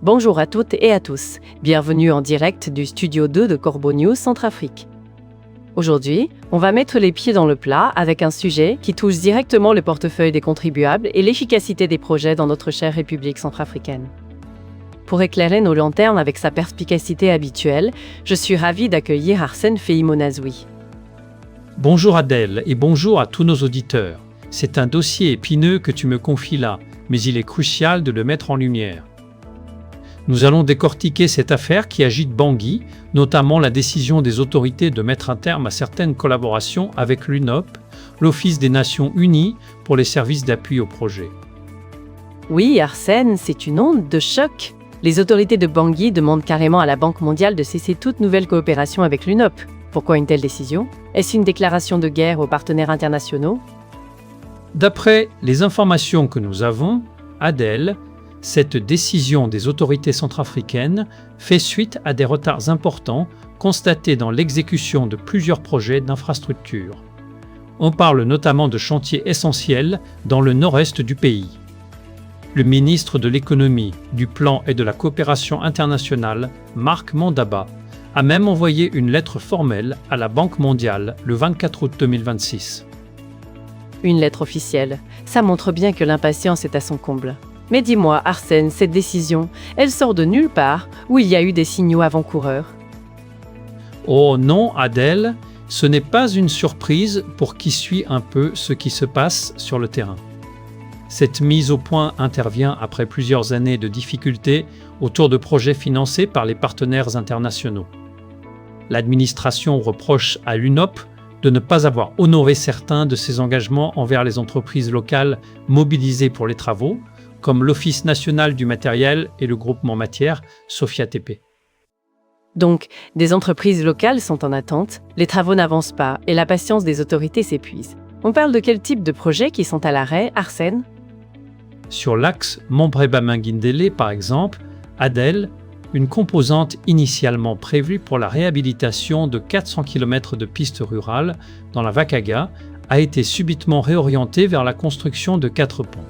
Bonjour à toutes et à tous, bienvenue en direct du Studio 2 de Corbeau News Centrafrique. Aujourd'hui, on va mettre les pieds dans le plat avec un sujet qui touche directement le portefeuille des contribuables et l'efficacité des projets dans notre chère République centrafricaine. Pour éclairer nos lanternes avec sa perspicacité habituelle, je suis ravie d'accueillir Arsène Feïmo-Nazoui. Bonjour Adèle et bonjour à tous nos auditeurs. C'est un dossier épineux que tu me confies là, mais il est crucial de le mettre en lumière. Nous allons décortiquer cette affaire qui agite Bangui, notamment la décision des autorités de mettre un terme à certaines collaborations avec l'UNOP, l'Office des Nations Unies pour les services d'appui au projet. Oui, Arsène, c'est une onde de choc. Les autorités de Bangui demandent carrément à la Banque mondiale de cesser toute nouvelle coopération avec l'UNOP. Pourquoi une telle décision? Est-ce une déclaration de guerre aux partenaires internationaux? D'après les informations que nous avons, Adèle, cette décision des autorités centrafricaines fait suite à des retards importants constatés dans l'exécution de plusieurs projets d'infrastructures. On parle notamment de chantiers essentiels dans le nord-est du pays. Le ministre de l'Économie, du Plan et de la Coopération internationale, Marc Mandaba, a même envoyé une lettre formelle à la Banque mondiale le 24 août 2026. Une lettre officielle. Ça montre bien que l'impatience est à son comble. Mais dis-moi, Arsène, cette décision, elle sort de nulle part ou il y a eu des signaux avant-coureurs? Oh non, Adèle, ce n'est pas une surprise pour qui suit un peu ce qui se passe sur le terrain. Cette mise au point intervient après plusieurs années de difficultés autour de projets financés par les partenaires internationaux. L'administration reproche à l'UNOP de ne pas avoir honoré certains de ses engagements envers les entreprises locales mobilisées pour les travaux, comme l'Office national du matériel et le groupement matière Sophia-TP. Donc, des entreprises locales sont en attente, les travaux n'avancent pas et la patience des autorités s'épuise. On parle de quel type de projets qui sont à l'arrêt, Arsène? Sur l'axe Mombré-Bamingindele, par exemple, Adèle, une composante initialement prévue pour la réhabilitation de 400 km de pistes rurales dans la Vakaga, a été subitement réorientée vers la construction de 4 ponts.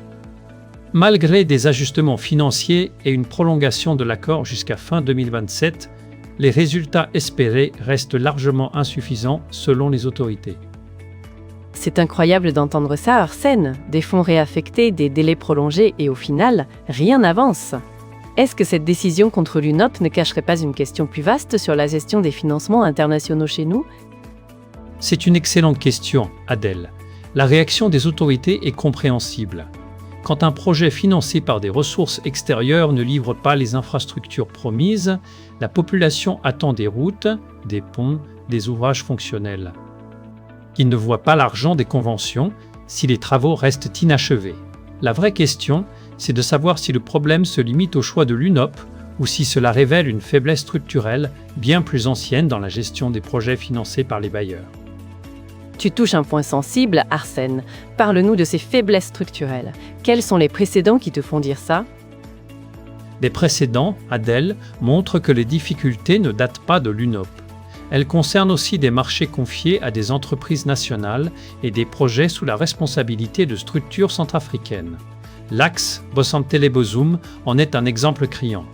Malgré des ajustements financiers et une prolongation de l'accord jusqu'à fin 2027, les résultats espérés restent largement insuffisants selon les autorités. C'est incroyable d'entendre ça, Arsène. Des fonds réaffectés, des délais prolongés et au final, rien n'avance. Est-ce que cette décision contre l'UNOP ne cacherait pas une question plus vaste sur la gestion des financements internationaux chez nous? C'est une excellente question, Adèle. La réaction des autorités est compréhensible. Quand un projet financé par des ressources extérieures ne livre pas les infrastructures promises, la population attend des routes, des ponts, des ouvrages fonctionnels. Il ne voit pas l'argent des conventions si les travaux restent inachevés. La vraie question, c'est de savoir si le problème se limite au choix de l'UNOP ou si cela révèle une faiblesse structurelle bien plus ancienne dans la gestion des projets financés par les bailleurs. Tu touches un point sensible, Arsène. Parle-nous de ces faiblesses structurelles. Quels sont les précédents qui te font dire ça? Les précédents, Adèle, montrent que les difficultés ne datent pas de l'UNOP. Elles concernent aussi des marchés confiés à des entreprises nationales et des projets sous la responsabilité de structures centrafricaines. L'axe Bosantele-Bozoum en est un exemple criant.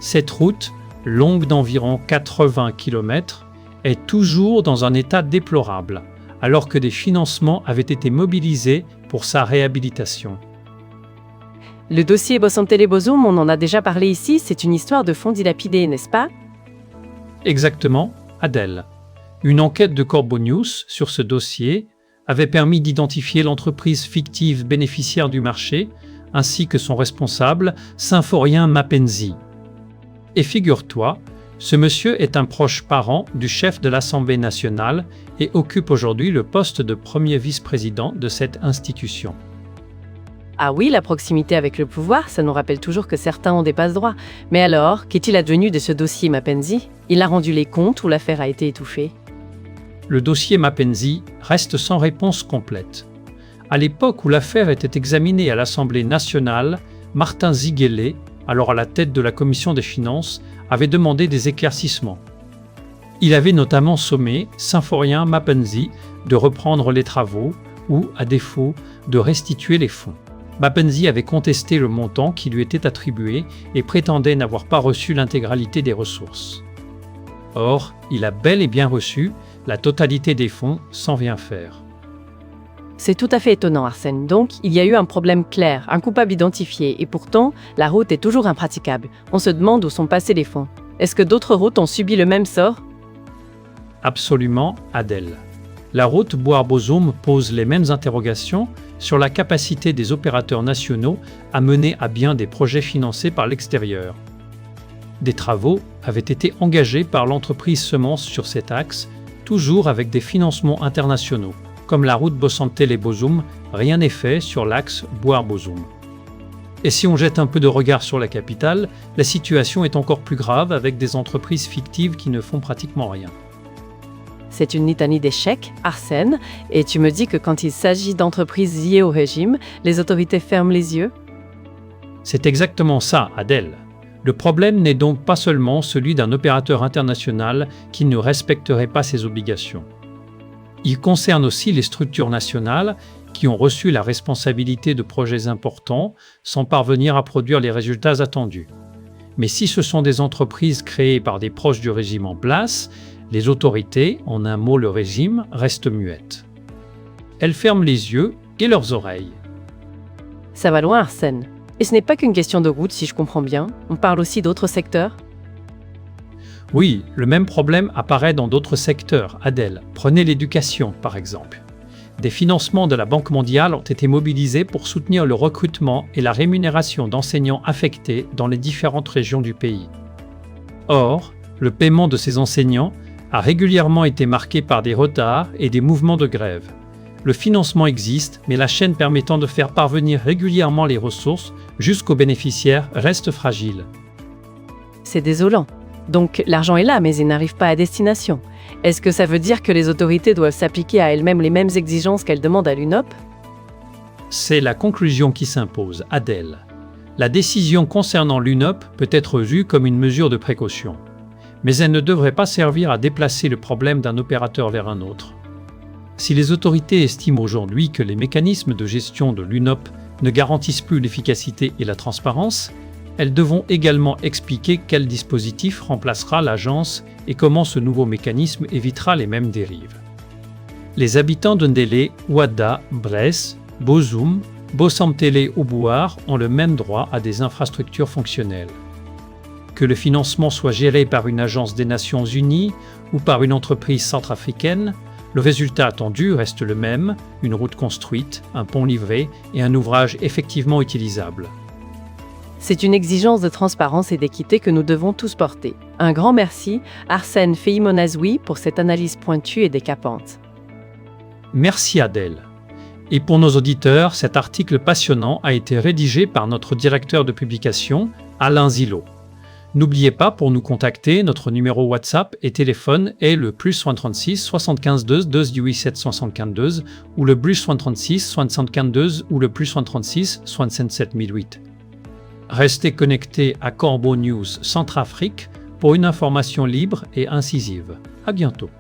Cette route, longue d'environ 80 km, est toujours dans un état déplorable, alors que des financements avaient été mobilisés pour sa réhabilitation. Le dossier Bosantele-Bozoum, on en a déjà parlé ici, c'est une histoire de fonds dilapidés, n'est-ce pas? Exactement, Adèle. Une enquête de Corbeau News sur ce dossier avait permis d'identifier l'entreprise fictive bénéficiaire du marché, ainsi que son responsable, Symphorien Mapenzi. Et figure-toi, ce monsieur est un proche parent du chef de l'Assemblée nationale et occupe aujourd'hui le poste de premier vice-président de cette institution. Ah oui, la proximité avec le pouvoir, ça nous rappelle toujours que certains ont des passe-droits. Mais alors, qu'est-il advenu de ce dossier Mapenzi? Il a rendu les comptes ou l'affaire a été étouffée? Le dossier Mapenzi reste sans réponse complète. À l'époque où l'affaire était examinée à l'Assemblée nationale, Martin Ziguele, alors à la tête de la commission des finances, avait demandé des éclaircissements. Il avait notamment sommé Symphorien Mapenzi de reprendre les travaux ou, à défaut, de restituer les fonds. Mapenzi avait contesté le montant qui lui était attribué et prétendait n'avoir pas reçu l'intégralité des ressources. Or, il a bel et bien reçu la totalité des fonds sans rien faire. C'est tout à fait étonnant, Arsène. Donc, il y a eu un problème clair, un coupable identifié, et pourtant, la route est toujours impraticable. On se demande où sont passés les fonds. Est-ce que d'autres routes ont subi le même sort? Absolument, Adèle. La route Boar-Bozoum pose les mêmes interrogations sur la capacité des opérateurs nationaux à mener à bien des projets financés par l'extérieur. Des travaux avaient été engagés par l'entreprise Semence sur cet axe, toujours avec des financements internationaux. Comme la route Bossantele-Bozoum, rien n'est fait sur l'axe Boar-Bozoum. Et si on jette un peu de regard sur la capitale, la situation est encore plus grave avec des entreprises fictives qui ne font pratiquement rien. C'est une litanie d'échecs, Arsène, et tu me dis que quand il s'agit d'entreprises liées au régime, les autorités ferment les yeux? C'est exactement ça, Adèle. Le problème n'est donc pas seulement celui d'un opérateur international qui ne respecterait pas ses obligations. Il concerne aussi les structures nationales qui ont reçu la responsabilité de projets importants sans parvenir à produire les résultats attendus. Mais si ce sont des entreprises créées par des proches du régime en place, les autorités, en un mot le régime, restent muettes. Elles ferment les yeux et leurs oreilles. Ça va loin, Arsène. Et ce n'est pas qu'une question de route, si je comprends bien. On parle aussi d'autres secteurs? Oui, le même problème apparaît dans d'autres secteurs, Adèle. Prenez l'éducation, par exemple. Des financements de la Banque mondiale ont été mobilisés pour soutenir le recrutement et la rémunération d'enseignants affectés dans les différentes régions du pays. Or, le paiement de ces enseignants a régulièrement été marqué par des retards et des mouvements de grève. Le financement existe, mais la chaîne permettant de faire parvenir régulièrement les ressources jusqu'aux bénéficiaires reste fragile. C'est désolant. Donc l'argent est là, mais il n'arrive pas à destination. Est-ce que ça veut dire que les autorités doivent s'appliquer à elles-mêmes les mêmes exigences qu'elles demandent à l'UNOP? C'est la conclusion qui s'impose, Adèle. La décision concernant l'UNOP peut être vue comme une mesure de précaution. Mais elle ne devrait pas servir à déplacer le problème d'un opérateur vers un autre. Si les autorités estiment aujourd'hui que les mécanismes de gestion de l'UNOP ne garantissent plus l'efficacité et la transparence, elles devront également expliquer quel dispositif remplacera l'agence et comment ce nouveau mécanisme évitera les mêmes dérives. Les habitants de Ndélé, Ouada, Bresse, Bozoum, Bossamtele ou Bouar ont le même droit à des infrastructures fonctionnelles. Que le financement soit géré par une agence des Nations Unies ou par une entreprise centrafricaine, le résultat attendu reste le même, une route construite, un pont livré et un ouvrage effectivement utilisable. C'est une exigence de transparence et d'équité que nous devons tous porter. Un grand merci, Arsène Feimonazoui, pour cette analyse pointue et décapante. Merci Adèle. Et pour nos auditeurs, cet article passionnant a été rédigé par notre directeur de publication, Alain Zillot. N'oubliez pas, pour nous contacter, notre numéro WhatsApp et téléphone est le +136 75 2 2 772 ou le +136 75 ou le +136 67 008. Restez connectés à Corbeau News Centrafrique pour une information libre et incisive. À bientôt.